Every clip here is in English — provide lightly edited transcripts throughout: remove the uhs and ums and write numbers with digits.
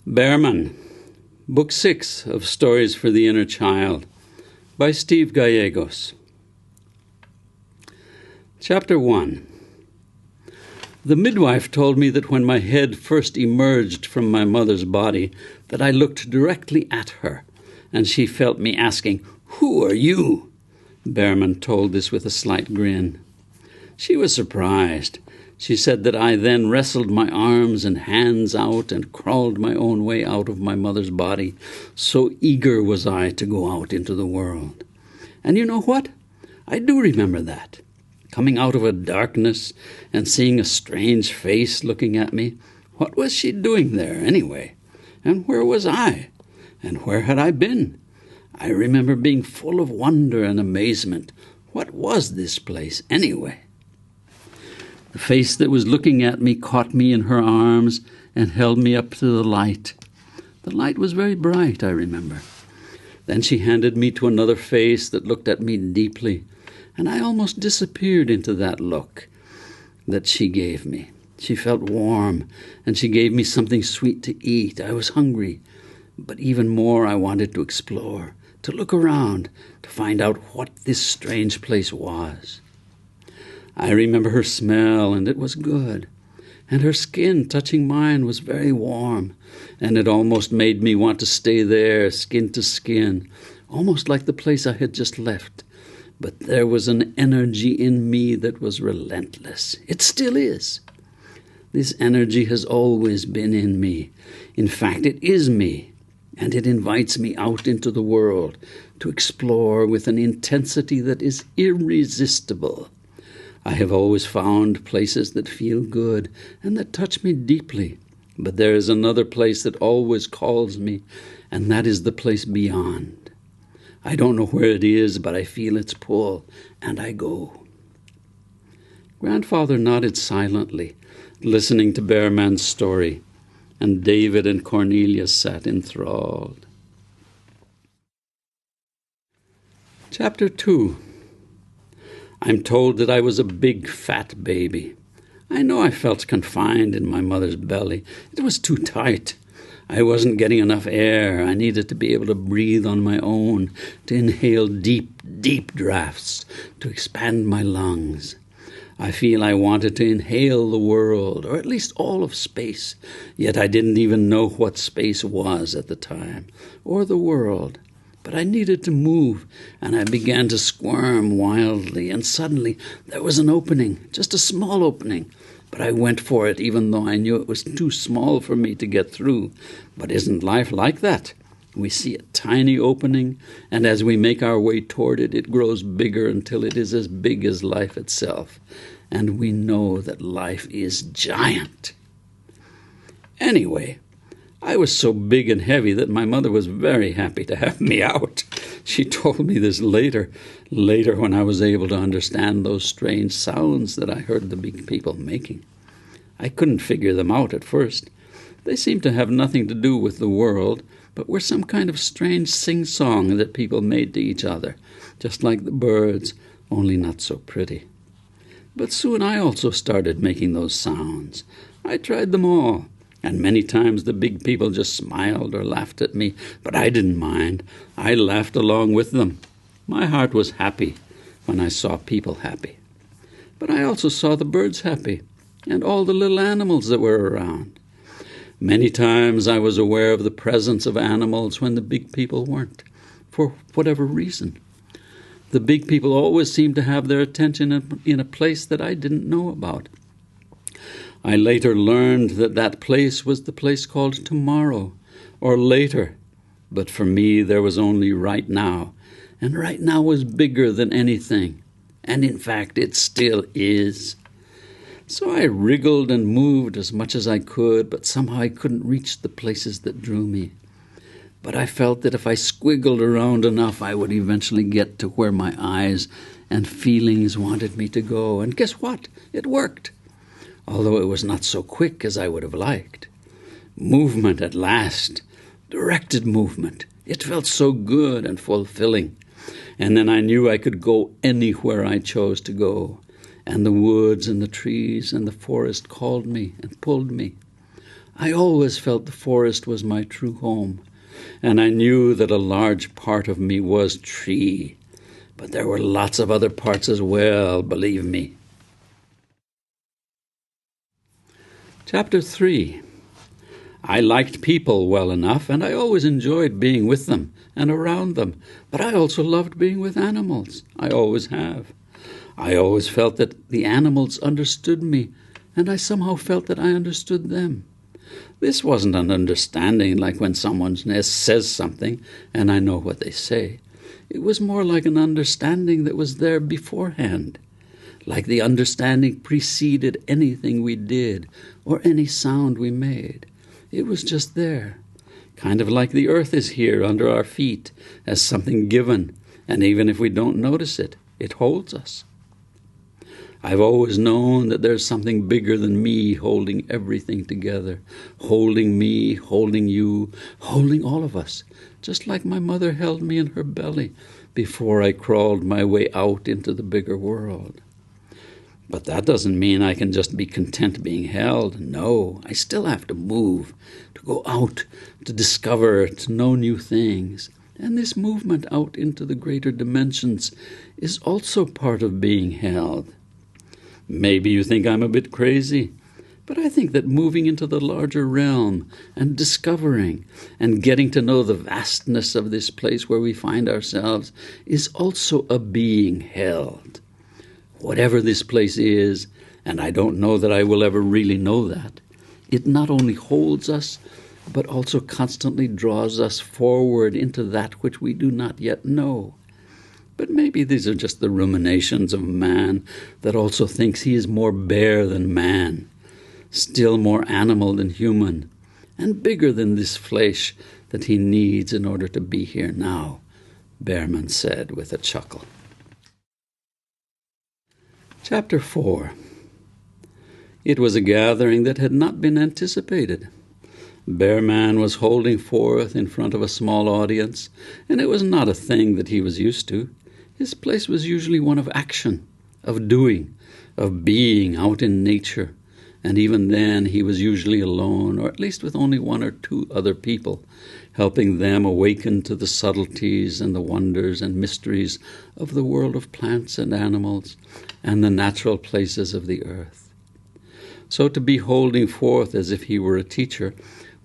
Bearman, Book 6 of Stories for the Inner Child, by Steve Gallegos. Chapter 1. The midwife told me that when my head first emerged from my mother's body, that I looked directly at her, and she felt me asking, "Who are you?" Bearman told this with a slight grin. She was surprised. She said that I then wrestled my arms and hands out and crawled my own way out of my mother's body. So eager was I to go out into the world. And you know what? I do remember that. Coming out of a darkness and seeing a strange face looking at me. What was she doing there, anyway? And where was I? And where had I been? I remember being full of wonder and amazement. What was this place, anyway? The face that was looking at me caught me in her arms and held me up to the light. The light was very bright, I remember. Then she handed me to another face that looked at me deeply, and I almost disappeared into that look that she gave me. She felt warm, and she gave me something sweet to eat. I was hungry, but even more I wanted to explore, to look around, to find out what this strange place was. I remember her smell, and it was good, and her skin touching mine was very warm, and it almost made me want to stay there, skin to skin, almost like the place I had just left. But there was an energy in me that was relentless. It still is. This energy has always been in me. In fact, it is me, and it invites me out into the world to explore with an intensity that is irresistible. I have always found places that feel good and that touch me deeply, but there is another place that always calls me, and that is the place beyond. I don't know where it is, but I feel its pull, and I go. Grandfather nodded silently, listening to Bearman's story, and David and Cornelia sat enthralled. Chapter 2. I'm told that I was a big, fat baby. I know I felt confined in my mother's belly. It was too tight. I wasn't getting enough air. I needed to be able to breathe on my own, to inhale deep, deep drafts, to expand my lungs. I feel I wanted to inhale the world, or at least all of space, yet I didn't even know what space was at the time, or the world. But I needed to move, and I began to squirm wildly, and suddenly there was an opening, just a small opening. But I went for it, even though I knew it was too small for me to get through. But isn't life like that? We see a tiny opening, and as we make our way toward it, it grows bigger until it is as big as life itself. And we know that life is giant. Anyway, I was so big and heavy that my mother was very happy to have me out. She told me this later when I was able to understand those strange sounds that I heard the big people making. I couldn't figure them out at first. They seemed to have nothing to do with the world, but were some kind of strange sing-song that people made to each other, just like the birds, only not so pretty. But soon I also started making those sounds. I tried them all. And many times the big people just smiled or laughed at me, but I didn't mind. I laughed along with them. My heart was happy when I saw people happy. But I also saw the birds happy, and all the little animals that were around. Many times I was aware of the presence of animals when the big people weren't, for whatever reason. The big people always seemed to have their attention in a place that I didn't know about. I later learned that that place was the place called tomorrow, or later. But for me, there was only right now, and right now was bigger than anything. And in fact, it still is. So I wriggled and moved as much as I could, but somehow I couldn't reach the places that drew me. But I felt that if I squiggled around enough, I would eventually get to where my eyes and feelings wanted me to go. And guess what? It worked. Although it was not so quick as I would have liked. Movement at last, directed movement. It felt so good and fulfilling. And then I knew I could go anywhere I chose to go. And the woods and the trees and the forest called me and pulled me. I always felt the forest was my true home, and I knew that a large part of me was tree. But there were lots of other parts as well, believe me. Chapter 3. I liked people well enough, and I always enjoyed being with them and around them, but I also loved being with animals. I always have. I always felt that the animals understood me, and I somehow felt that I understood them. This wasn't an understanding like when someone says something and I know what they say. It was more like an understanding that was there beforehand, like the understanding preceded anything we did or any sound we made. It was just there, kind of like the earth is here under our feet as something given, and even if we don't notice it, it holds us. I've always known that there's something bigger than me holding everything together, holding me, holding you, holding all of us, just like my mother held me in her belly before I crawled my way out into the bigger world. But that doesn't mean I can just be content being held. No, I still have to move, to go out, to discover, to know new things. And this movement out into the greater dimensions is also part of being held. Maybe you think I'm a bit crazy, but I think that moving into the larger realm and discovering and getting to know the vastness of this place where we find ourselves is also a being held. Whatever this place is, and I don't know that I will ever really know that, it not only holds us, but also constantly draws us forward into that which we do not yet know. But maybe these are just the ruminations of man that also thinks he is more bear than man, still more animal than human, and bigger than this flesh that he needs in order to be here now, Bearman said with a chuckle. Chapter 4. It was a gathering that had not been anticipated. Bearman was holding forth in front of a small audience, and it was not a thing that he was used to. His place was usually one of action, of doing, of being out in nature, and even then he was usually alone, or at least with only one or two other people, helping them awaken to the subtleties and the wonders and mysteries of the world of plants and animals and the natural places of the earth. So to be holding forth as if he were a teacher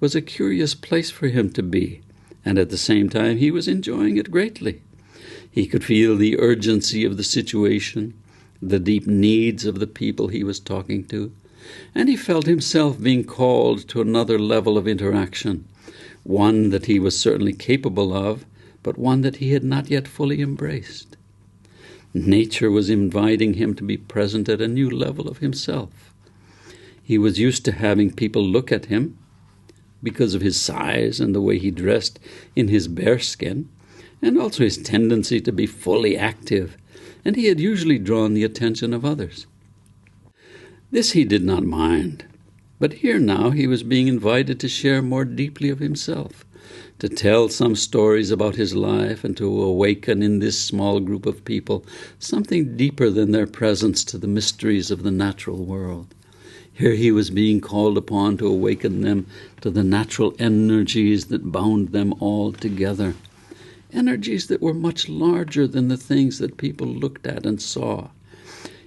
was a curious place for him to be, and at the same time he was enjoying it greatly. He could feel the urgency of the situation, the deep needs of the people he was talking to, and he felt himself being called to another level of interaction, one that he was certainly capable of, but one that he had not yet fully embraced. Nature was inviting him to be present at a new level of himself. He was used to having people look at him because of his size and the way he dressed in his bearskin, and also his tendency to be fully active, and he had usually drawn the attention of others. This he did not mind, but here now he was being invited to share more deeply of himself, to tell some stories about his life and to awaken in this small group of people something deeper than their presence to the mysteries of the natural world. Here he was being called upon to awaken them to the natural energies that bound them all together, energies that were much larger than the things that people looked at and saw.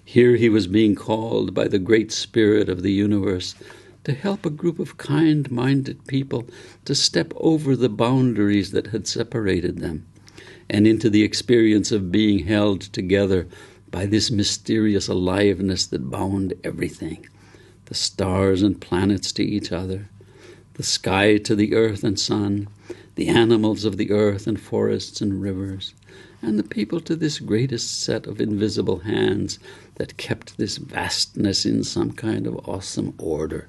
Here he was being called by the great spirit of the universe to help a group of kind-minded people to step over the boundaries that had separated them and into the experience of being held together by this mysterious aliveness that bound everything, the stars and planets to each other, the sky to the earth and sun, the animals of the earth and forests and rivers, and the people to this greatest set of invisible hands that kept this vastness in some kind of awesome order.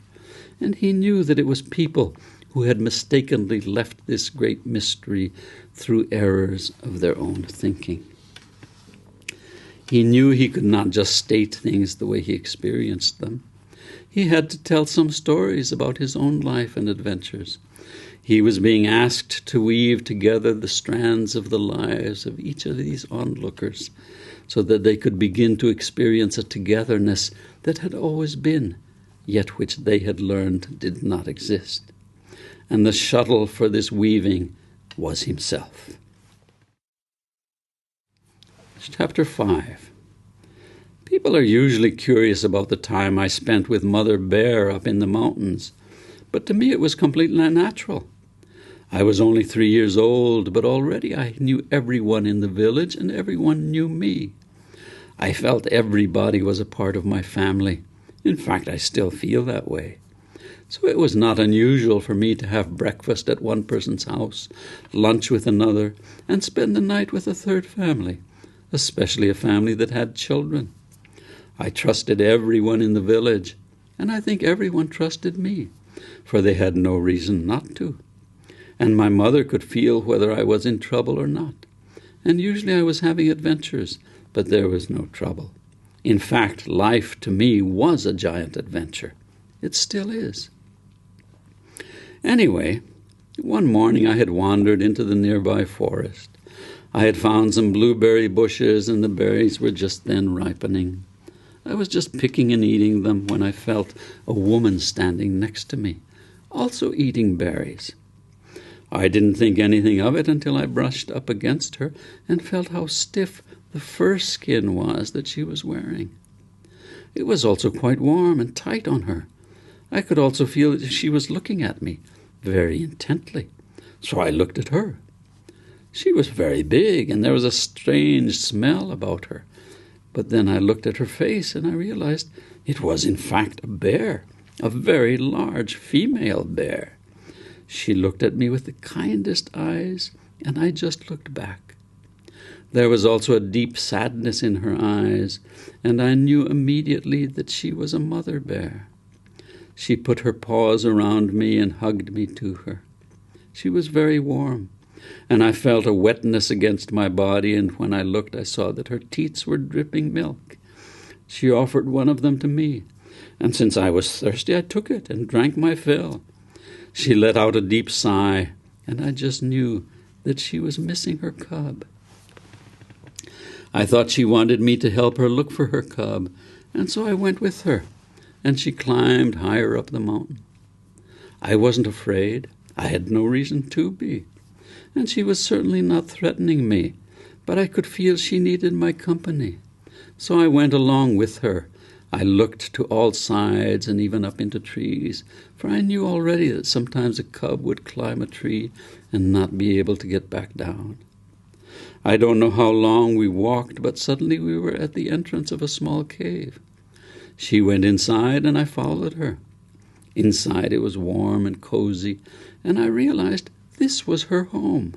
And he knew that it was people who had mistakenly left this great mystery through errors of their own thinking. He knew he could not just state things the way he experienced them. He had to tell some stories about his own life and adventures. He was being asked to weave together the strands of the lives of each of these onlookers so that they could begin to experience a togetherness that had always been, yet which they had learned did not exist. And the shuttle for this weaving was himself. Chapter 5. People are usually curious about the time I spent with Mother Bear up in the mountains, but to me it was completely natural. I was only 3 years old, but already I knew everyone in the village and everyone knew me. I felt everybody was a part of my family. In fact, I still feel that way. So it was not unusual for me to have breakfast at one person's house, lunch with another, and spend the night with a third family, especially a family that had children. I trusted everyone in the village, and I think everyone trusted me, for they had no reason not to. And my mother could feel whether I was in trouble or not. And usually I was having adventures, but there was no trouble. In fact, life to me was a giant adventure. It still is. Anyway, one morning I had wandered into the nearby forest. I had found some blueberry bushes, and the berries were just then ripening. I was just picking and eating them when I felt a woman standing next to me, also eating berries. I didn't think anything of it until I brushed up against her and felt how stiff the fur skin was that she was wearing. It was also quite warm and tight on her. I could also feel that she was looking at me very intently, so I looked at her. She was very big, and there was a strange smell about her. But then I looked at her face, and I realized it was in fact a bear, a very large female bear. She looked at me with the kindest eyes, and I just looked back. There was also a deep sadness in her eyes, and I knew immediately that she was a mother bear. She put her paws around me and hugged me to her. She was very warm, and I felt a wetness against my body, and when I looked I saw that her teats were dripping milk. She offered one of them to me, and since I was thirsty I took it and drank my fill. She let out a deep sigh, and I just knew that she was missing her cub. I thought she wanted me to help her look for her cub, and so I went with her, and she climbed higher up the mountain. I wasn't afraid. I had no reason to be, and she was certainly not threatening me, but I could feel she needed my company. So I went along with her. I looked to all sides and even up into trees, for I knew already that sometimes a cub would climb a tree and not be able to get back down. I don't know how long we walked, but suddenly we were at the entrance of a small cave. She went inside, and I followed her. Inside it was warm and cozy, and I realized this was her home.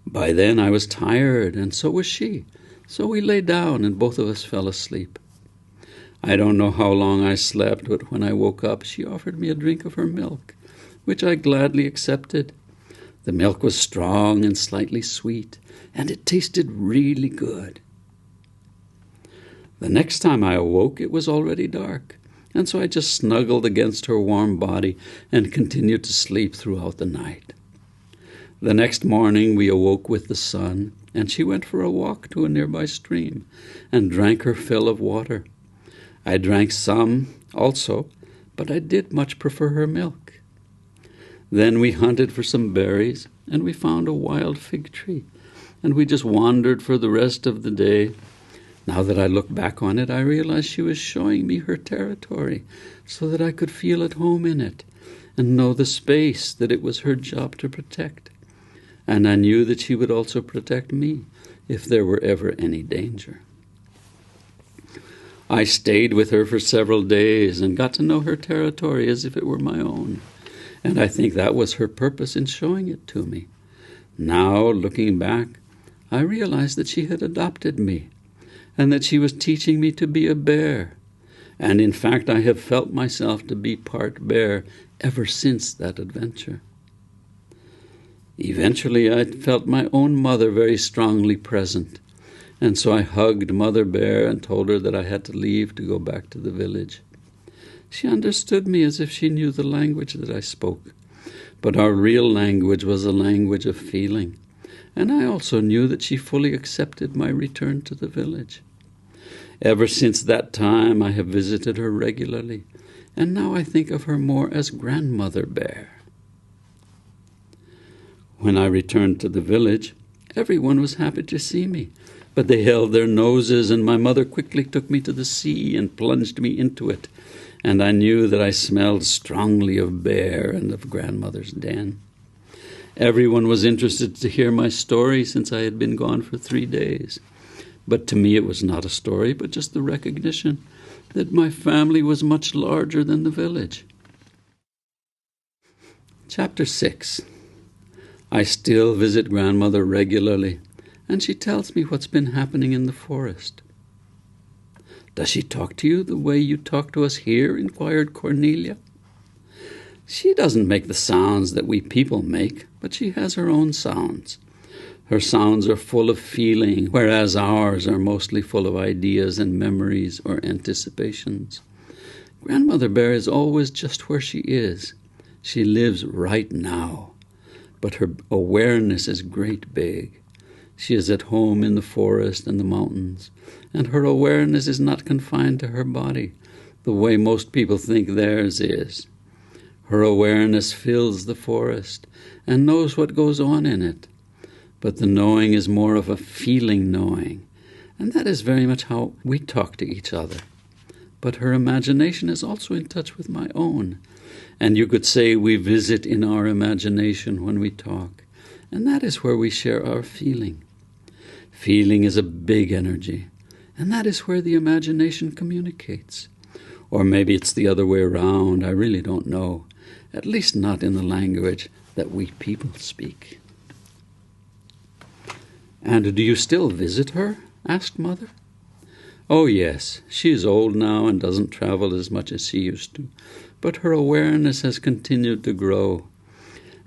By then I was tired, and so was she, so we lay down and both of us fell asleep. I don't know how long I slept, but when I woke up she offered me a drink of her milk, which I gladly accepted. The milk was strong and slightly sweet, and it tasted really good. The next time I awoke it was already dark, and so I just snuggled against her warm body and continued to sleep throughout the night. The next morning we awoke with the sun, and she went for a walk to a nearby stream and drank her fill of water. I drank some also, but I did much prefer her milk. Then we hunted for some berries, and we found a wild fig tree, and we just wandered for the rest of the day. Now that I look back on it, I realize she was showing me her territory so that I could feel at home in it and know the space that it was her job to protect. And I knew that she would also protect me if there were ever any danger. I stayed with her for several days and got to know her territory as if it were my own, and I think that was her purpose in showing it to me. Now, looking back, I realized that she had adopted me, and that she was teaching me to be a bear, and in fact I have felt myself to be part bear ever since that adventure. Eventually I felt my own mother very strongly present, and so I hugged Mother Bear and told her that I had to leave to go back to the village. She understood me as if she knew the language that I spoke, but our real language was a language of feeling, and I also knew that she fully accepted my return to the village. Ever since that time I have visited her regularly, and now I think of her more as Grandmother Bear. When I returned to the village, everyone was happy to see me, but they held their noses, and my mother quickly took me to the sea and plunged me into it, and I knew that I smelled strongly of bear and of Grandmother's den. Everyone was interested to hear my story since I had been gone for 3 days. But to me it was not a story, but just the recognition that my family was much larger than the village. Chapter 6. I still visit Grandmother regularly, and she tells me what's been happening in the forest. "Does she talk to you the way you talk to us here?" inquired Cornelia. "She doesn't make the sounds that we people make, but she has her own sounds. Her sounds are full of feeling, whereas ours are mostly full of ideas and memories or anticipations. Grandmother Bear is always just where she is. She lives right now, but her awareness is great big. She is at home in the forest and the mountains, and her awareness is not confined to her body, the way most people think theirs is. Her awareness fills the forest and knows what goes on in it. But the knowing is more of a feeling knowing, and that is very much how we talk to each other. But her imagination is also in touch with my own, and you could say we visit in our imagination when we talk, and that is where we share our feeling. Feeling is a big energy, and that is where the imagination communicates. Or maybe it's the other way around, I really don't know, at least not in the language that we people speak. "And do you still visit her?" asked Mother. "Oh, yes. She is old now and doesn't travel as much as she used to, but her awareness has continued to grow.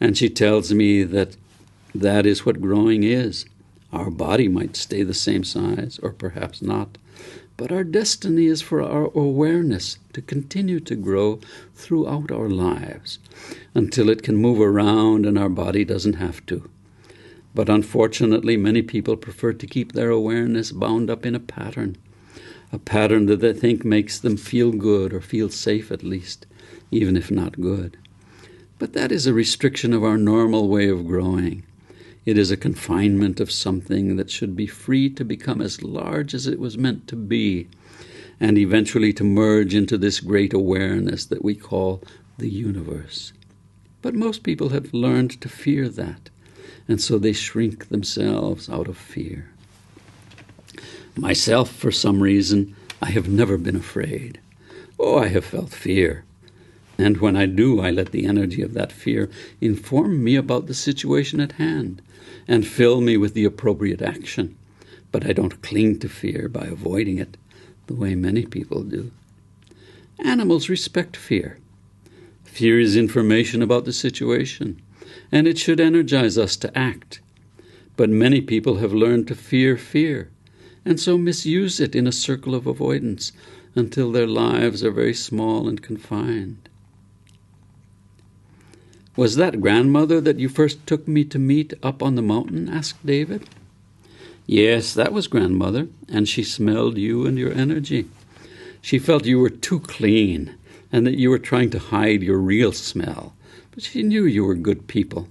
And she tells me that that is what growing is. Our body might stay the same size, or perhaps not, but our destiny is for our awareness to continue to grow throughout our lives, until it can move around and our body doesn't have to. But unfortunately, many people prefer to keep their awareness bound up in a pattern that they think makes them feel good or feel safe at least, even if not good. But that is a restriction of our normal way of growing. It is a confinement of something that should be free to become as large as it was meant to be, and eventually to merge into this great awareness that we call the universe. But most people have learned to fear that, and so they shrink themselves out of fear. Myself, for some reason, I have never been afraid. Oh, I have felt fear. And when I do, I let the energy of that fear inform me about the situation at hand and fill me with the appropriate action. But I don't cling to fear by avoiding it, the way many people do. Animals respect fear. Fear is information about the situation, and it should energize us to act. But many people have learned to fear fear, and so misuse it in a circle of avoidance until their lives are very small and confined. "Was that grandmother that you first took me to meet up on the mountain?" asked David. "Yes, that was grandmother, and she smelled you and your energy. She felt you were too clean and that you were trying to hide your real smell, but she knew you were good people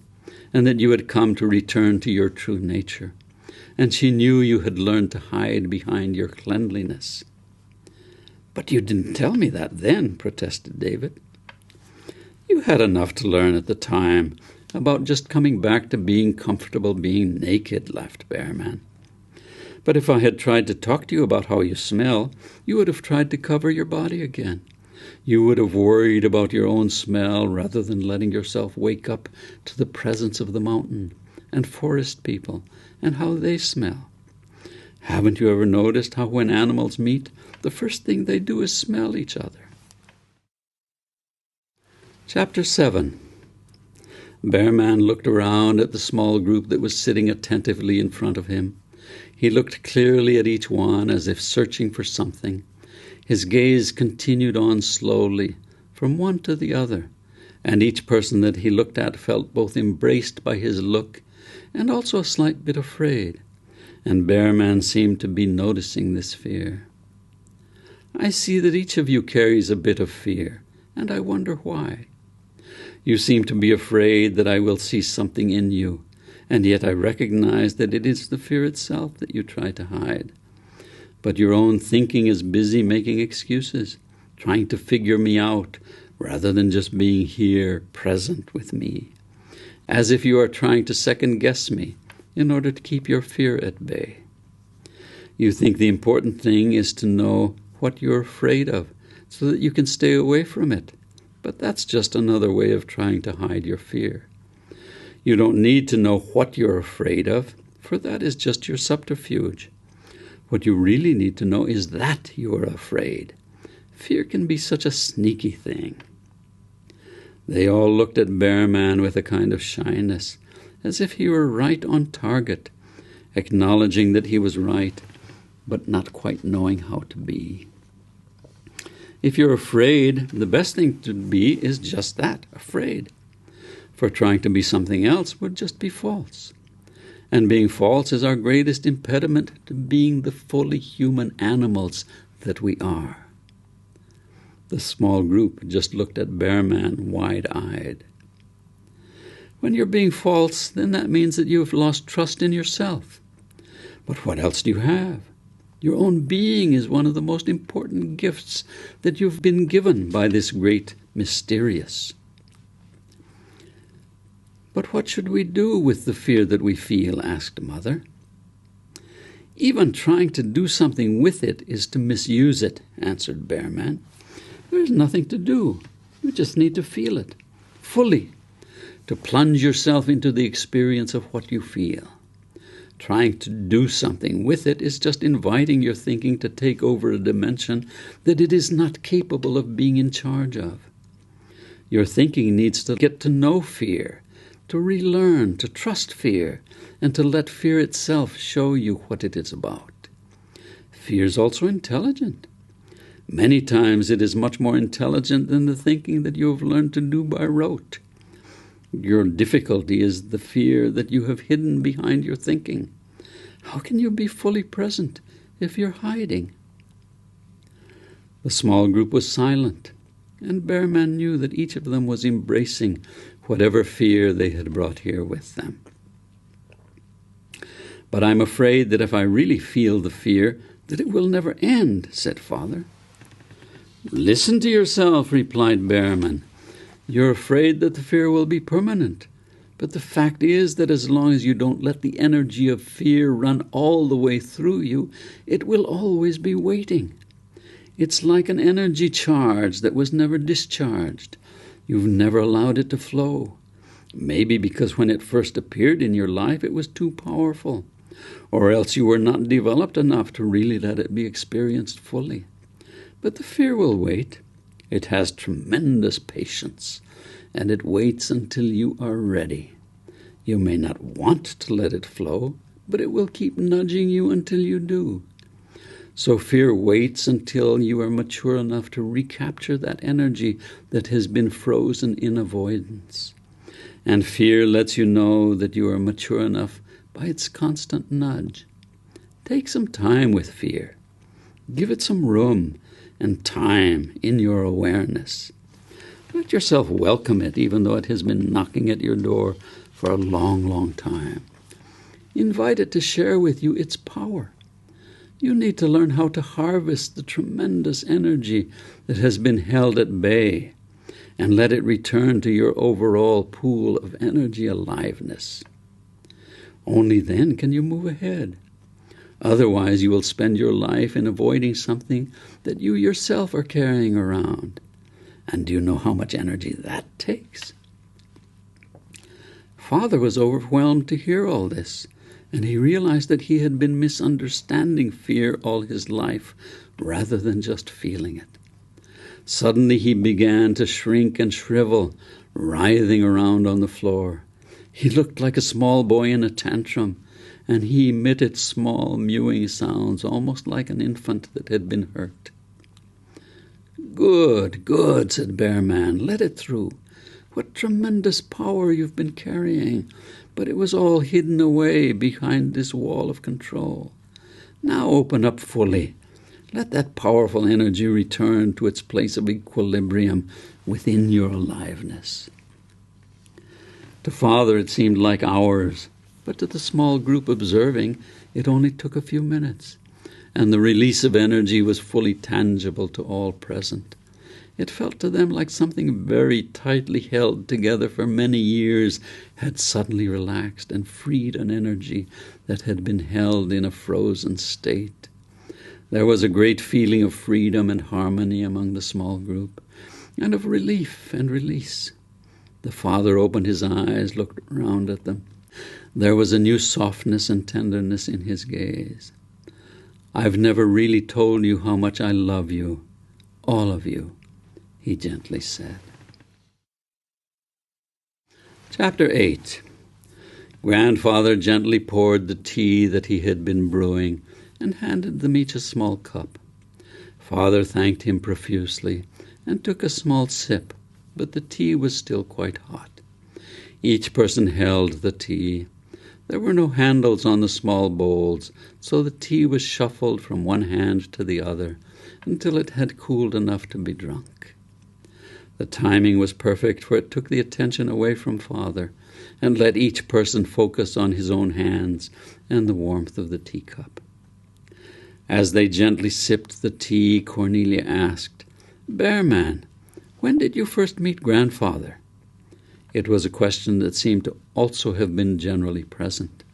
and that you had come to return to your true nature, and she knew you had learned to hide behind your cleanliness." "But you didn't tell me that then," protested David. "You had enough to learn at the time about just coming back to being comfortable being naked," laughed Bearman. "But if I had tried to talk to you about how you smell, you would have tried to cover your body again. You would have worried about your own smell rather than letting yourself wake up to the presence of the mountain and forest people and how they smell. Haven't you ever noticed how when animals meet, the first thing they do is smell each other?" Chapter 7. Bearman looked around at the small group that was sitting attentively in front of him. He looked clearly at each one as if searching for something. His gaze continued on slowly from one to the other, and each person that he looked at felt both embraced by his look and also a slight bit afraid, and Bearman seemed to be noticing this fear. "I see that each of you carries a bit of fear, and I wonder why. You seem to be afraid that I will see something in you, and yet I recognize that it is the fear itself that you try to hide. But your own thinking is busy making excuses, trying to figure me out, rather than just being here, present with me, as if you are trying to second-guess me in order to keep your fear at bay. You think the important thing is to know what you're afraid of, so that you can stay away from it. But that's just another way of trying to hide your fear. You don't need to know what you're afraid of, for that is just your subterfuge. What you really need to know is that you are afraid. Fear can be such a sneaky thing. They all looked at Bearman with a kind of shyness, as if he were right on target, acknowledging that he was right, but not quite knowing how to be. If you're afraid, the best thing to be is just that, afraid. For trying to be something else would just be false. And being false is our greatest impediment to being the fully human animals that we are. The small group just looked at Bearman wide-eyed. When you're being false, then that means that you have lost trust in yourself. But what else do you have? Your own being is one of the most important gifts that you've been given by this great mysterious. But what should we do with the fear that we feel? Asked Mother. Even trying to do something with it is to misuse it, answered Bearman. There's nothing to do. You just need to feel it, fully, to plunge yourself into the experience of what you feel. Trying to do something with it is just inviting your thinking to take over a dimension that it is not capable of being in charge of. Your thinking needs to get to know fear, to relearn, to trust fear, and to let fear itself show you what it is about. Fear is also intelligent. Many times it is much more intelligent than the thinking that you have learned to do by rote. Your difficulty is the fear that you have hidden behind your thinking. How can you be fully present if you're hiding? The small group was silent, and Bearman knew that each of them was embracing whatever fear they had brought here with them. But I'm afraid that if I really feel the fear, that it will never end, said Father. Listen to yourself, replied Bearman. You're afraid that the fear will be permanent. But the fact is that as long as you don't let the energy of fear run all the way through you, it will always be waiting. It's like an energy charge that was never discharged. You've never allowed it to flow. Maybe because when it first appeared in your life it was too powerful, or else you were not developed enough to really let it be experienced fully. But the fear will wait. It has tremendous patience, and it waits until you are ready. You may not want to let it flow, but it will keep nudging you until you do. So fear waits until you are mature enough to recapture that energy that has been frozen in avoidance. And fear lets you know that you are mature enough by its constant nudge. Take some time with fear. Give it some room and time in your awareness. Let yourself welcome it, even though it has been knocking at your door for a long, long time. Invite it to share with you its power. You need to learn how to harvest the tremendous energy that has been held at bay and let it return to your overall pool of energy aliveness. Only then can you move ahead. Otherwise, you will spend your life in avoiding something that you yourself are carrying around. And do you know how much energy that takes? Father was overwhelmed to hear all this, and he realized that he had been misunderstanding fear all his life rather than just feeling it. Suddenly he began to shrink and shrivel, writhing around on the floor. He looked like a small boy in a tantrum, and he emitted small mewing sounds, almost like an infant that had been hurt. Good, good, said Bearman. Let it through. What tremendous power you've been carrying, but it was all hidden away behind this wall of control. Now open up fully. Let that powerful energy return to its place of equilibrium within your aliveness. To Father it seemed like hours, but to the small group observing it only took a few minutes, and the release of energy was fully tangible to all present. It felt to them like something very tightly held together for many years had suddenly relaxed and freed an energy that had been held in a frozen state. There was a great feeling of freedom and harmony among the small group, and of relief and release. The Father opened his eyes, looked round at them. There was a new softness and tenderness in his gaze. "I've never really told you how much I love you, all of you," he gently said. Chapter 8. Grandfather gently poured the tea that he had been brewing and handed them each a small cup. Father thanked him profusely and took a small sip, but the tea was still quite hot. Each person held the tea. There were no handles on the small bowls, so the tea was shuffled from one hand to the other until it had cooled enough to be drunk. The timing was perfect, for it took the attention away from Father and let each person focus on his own hands and the warmth of the teacup. As they gently sipped the tea, Cornelia asked, "Bearman, when did you first meet Grandfather?" It was a question that seemed to also have been generally present.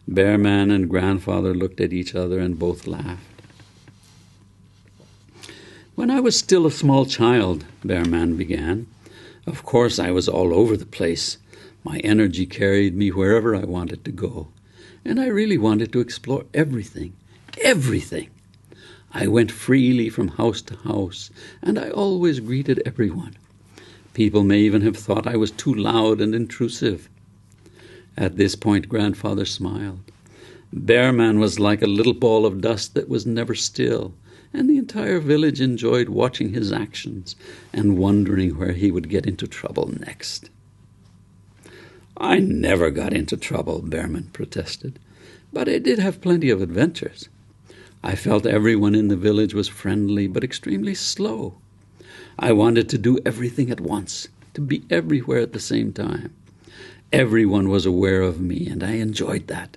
Bearman and Grandfather looked at each other and both laughed. "When I was still a small child," Bearman began. "Of course I was all over the place. My energy carried me wherever I wanted to go, and I really wanted to explore everything. I went freely from house to house, and I always greeted everyone. People may even have thought I was too loud and intrusive." At this point, Grandfather smiled. Bearman was like a little ball of dust that was never still, and the entire village enjoyed watching his actions and wondering where he would get into trouble next. "I never got into trouble," Bearman protested, "but I did have plenty of adventures. I felt everyone in the village was friendly but extremely slow. I wanted to do everything at once, to be everywhere at the same time. Everyone was aware of me, and I enjoyed that.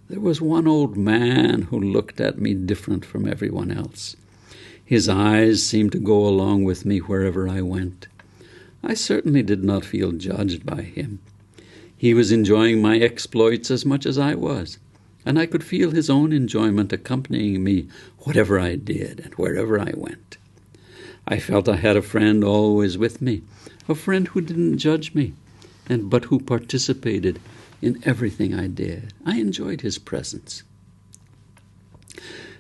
There was one old man who looked at me different from everyone else. His eyes seemed to go along with me wherever I went. I certainly did not feel judged by him. He was enjoying my exploits as much as I was, and I could feel his own enjoyment accompanying me whatever I did and wherever I went. I felt I had a friend always with me, a friend who didn't judge me, but who participated in everything I did. I enjoyed his presence.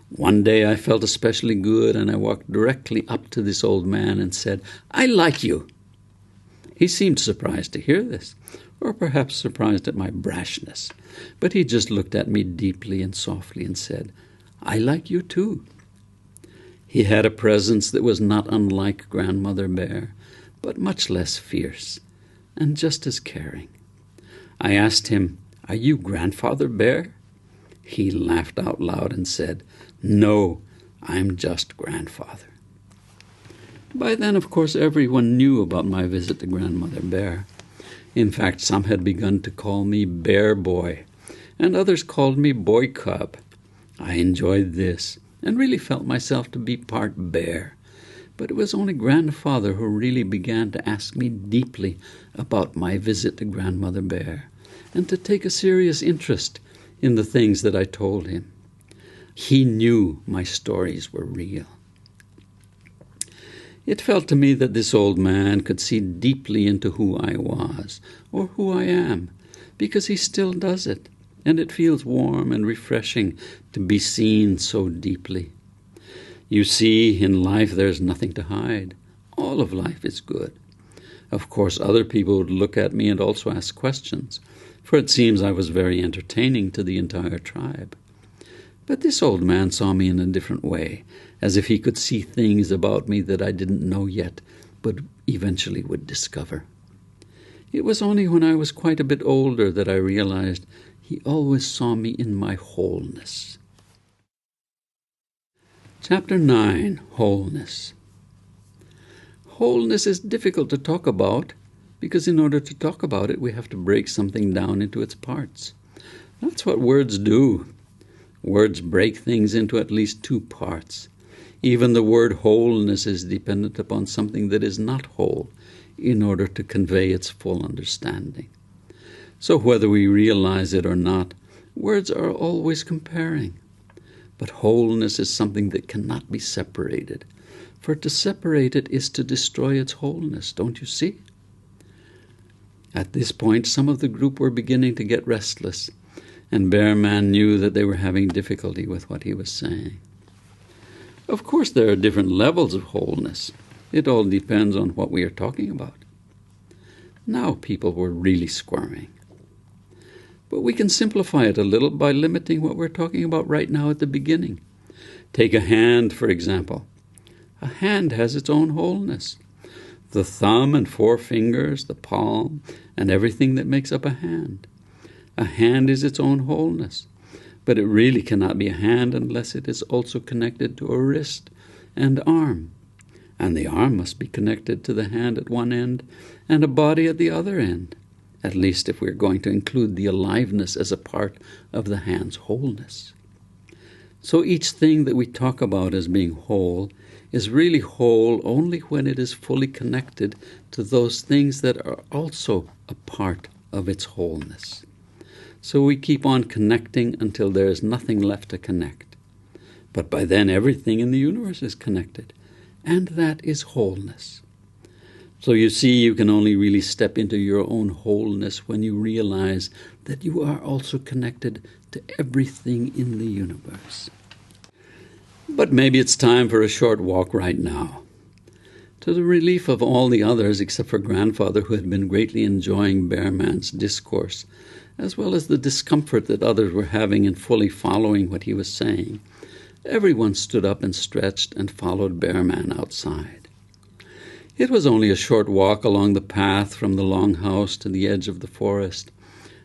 One day I felt especially good, and I walked directly up to this old man and said, "I like you." He seemed surprised to hear this, or perhaps surprised at my brashness, but he just looked at me deeply and softly and said, "I like you too." He had a presence that was not unlike Grandmother Bear, but much less fierce, and just as caring. I asked him, "Are you Grandfather Bear?" He laughed out loud and said, "No, I'm just Grandfather." By then, of course, everyone knew about my visit to Grandmother Bear. In fact, some had begun to call me Bear Boy, and others called me Boy Cub. I enjoyed this, and really felt myself to be part bear. But it was only Grandfather who really began to ask me deeply about my visit to Grandmother Bear, and to take a serious interest in the things that I told him. He knew my stories were real. It felt to me that this old man could see deeply into who I was, or who I am, because he still does it, and it feels warm and refreshing to be seen so deeply. You see, in life there's nothing to hide. All of life is good. Of course, other people would look at me and also ask questions, for it seems I was very entertaining to the entire tribe. But this old man saw me in a different way, as if he could see things about me that I didn't know yet, but eventually would discover. It was only when I was quite a bit older that I realized he always saw me in my wholeness. Chapter 9, Wholeness. Wholeness is difficult to talk about because in order to talk about it, we have to break something down into its parts. That's what words do. Words break things into at least two parts. Even the word wholeness is dependent upon something that is not whole in order to convey its full understanding. So whether we realize it or not, words are always comparing. But wholeness is something that cannot be separated. For to separate it is to destroy its wholeness, don't you see? At this point, some of the group were beginning to get restless, and Bearman knew that they were having difficulty with what he was saying. Of course, there are different levels of wholeness. It all depends on what we are talking about. Now people were really squirming. But we can simplify it a little by limiting what we're talking about right now at the beginning. Take a hand, for example. A hand has its own wholeness. The thumb and four fingers, the palm, and everything that makes up a hand. A hand is its own wholeness. But it really cannot be a hand unless it is also connected to a wrist and arm. And the arm must be connected to the hand at one end and a body at the other end. At least if we're going to include the aliveness as a part of the hand's wholeness. So each thing that we talk about as being whole is really whole only when it is fully connected to those things that are also a part of its wholeness. So we keep on connecting until there is nothing left to connect. But by then everything in the universe is connected, and that is wholeness. So you see, you can only really step into your own wholeness when you realize that you are also connected to everything in the universe. But maybe it's time for a short walk right now. To the relief of all the others, except for Grandfather, who had been greatly enjoying Bearman's discourse, as well as the discomfort that others were having in fully following what he was saying, everyone stood up and stretched and followed Bearman outside. It was only a short walk along the path from the longhouse to the edge of the forest,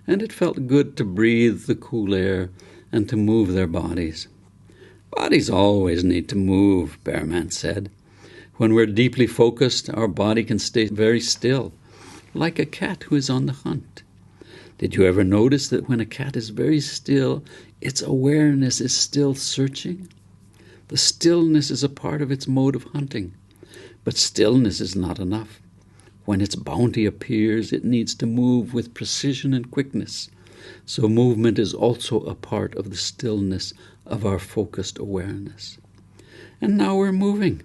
and it felt good to breathe the cool air and to move their bodies. Bodies always need to move, Bearman said. When we're deeply focused, our body can stay very still, like a cat who is on the hunt. Did you ever notice that when a cat is very still, its awareness is still searching? The stillness is a part of its mode of hunting. But stillness is not enough. When its bounty appears, it needs to move with precision and quickness. So movement is also a part of the stillness of our focused awareness. And now we're moving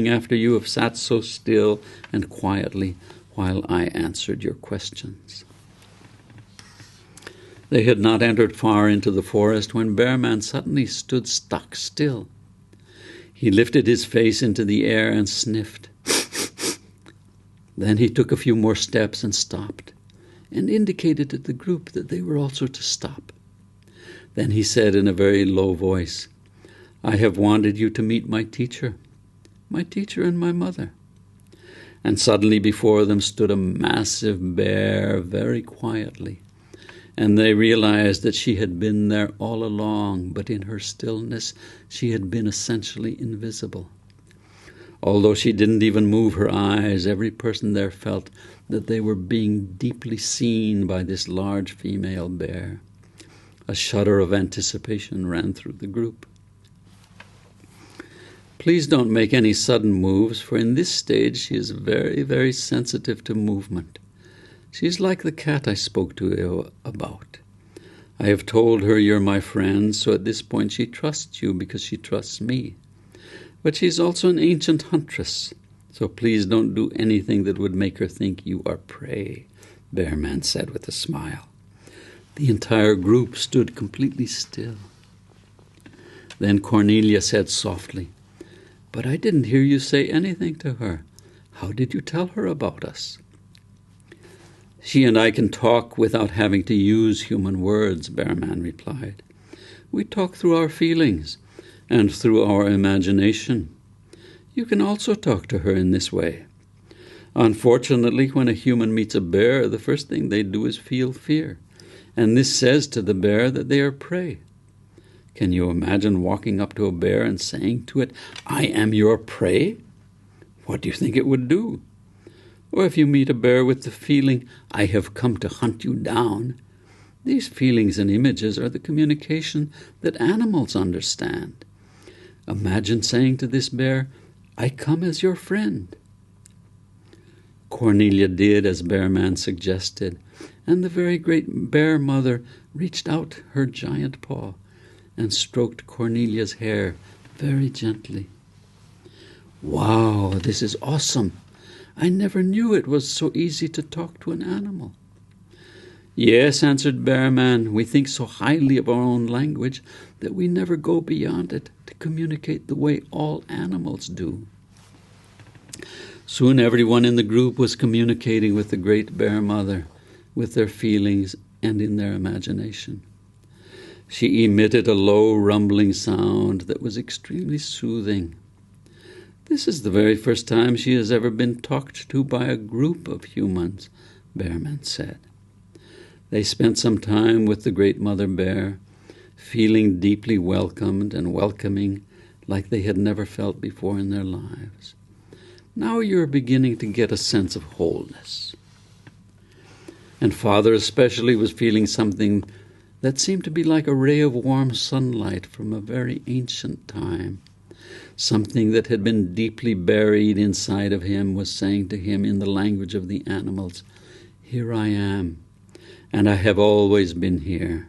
after you have sat so still and quietly while I answered your questions. They had not entered far into the forest when Bearman suddenly stood stock still. He lifted his face into the air and sniffed. Then he took a few more steps and stopped, and indicated to the group that they were also to stop. Then he said in a very low voice, "I have wanted you to meet my teacher and my mother." And suddenly before them stood a massive bear very quietly. And they realized that she had been there all along, but in her stillness she had been essentially invisible. Although she didn't even move her eyes, every person there felt that they were being deeply seen by this large female bear. A shudder of anticipation ran through the group. Please don't make any sudden moves, for in this stage she is very, very sensitive to movement. She's like the cat I spoke to you about. I have told her you're my friend, so at this point she trusts you because she trusts me. But she's also an ancient huntress, so please don't do anything that would make her think you are prey, Bearman said with a smile. The entire group stood completely still. Then Cornelia said softly, "But I didn't hear you say anything to her. How did you tell her about us?" "She and I can talk without having to use human words," Bearman replied. "We talk through our feelings and through our imagination. You can also talk to her in this way. Unfortunately, when a human meets a bear, the first thing they do is feel fear, and this says to the bear that they are prey. Can you imagine walking up to a bear and saying to it, "I am your prey"? What do you think it would do? Or if you meet a bear with the feeling, "I have come to hunt you down," these feelings and images are the communication that animals understand. Imagine saying to this bear, "I come as your friend." Cornelia did as Bearman suggested, and the very great bear mother reached out her giant paw and stroked Cornelia's hair very gently. "Wow, this is awesome. I never knew it was so easy to talk to an animal." "Yes," answered Bearman, "we think so highly of our own language that we never go beyond it to communicate the way all animals do." Soon everyone in the group was communicating with the great bear mother, with their feelings and in their imagination. She emitted a low rumbling sound that was extremely soothing. "This is the very first time she has ever been talked to by a group of humans," Bearman said. They spent some time with the great mother bear, feeling deeply welcomed and welcoming like they had never felt before in their lives. Now you're beginning to get a sense of wholeness. And Father especially was feeling something that seemed to be like a ray of warm sunlight from a very ancient time. Something that had been deeply buried inside of him was saying to him in the language of the animals, "Here I am, and I have always been here."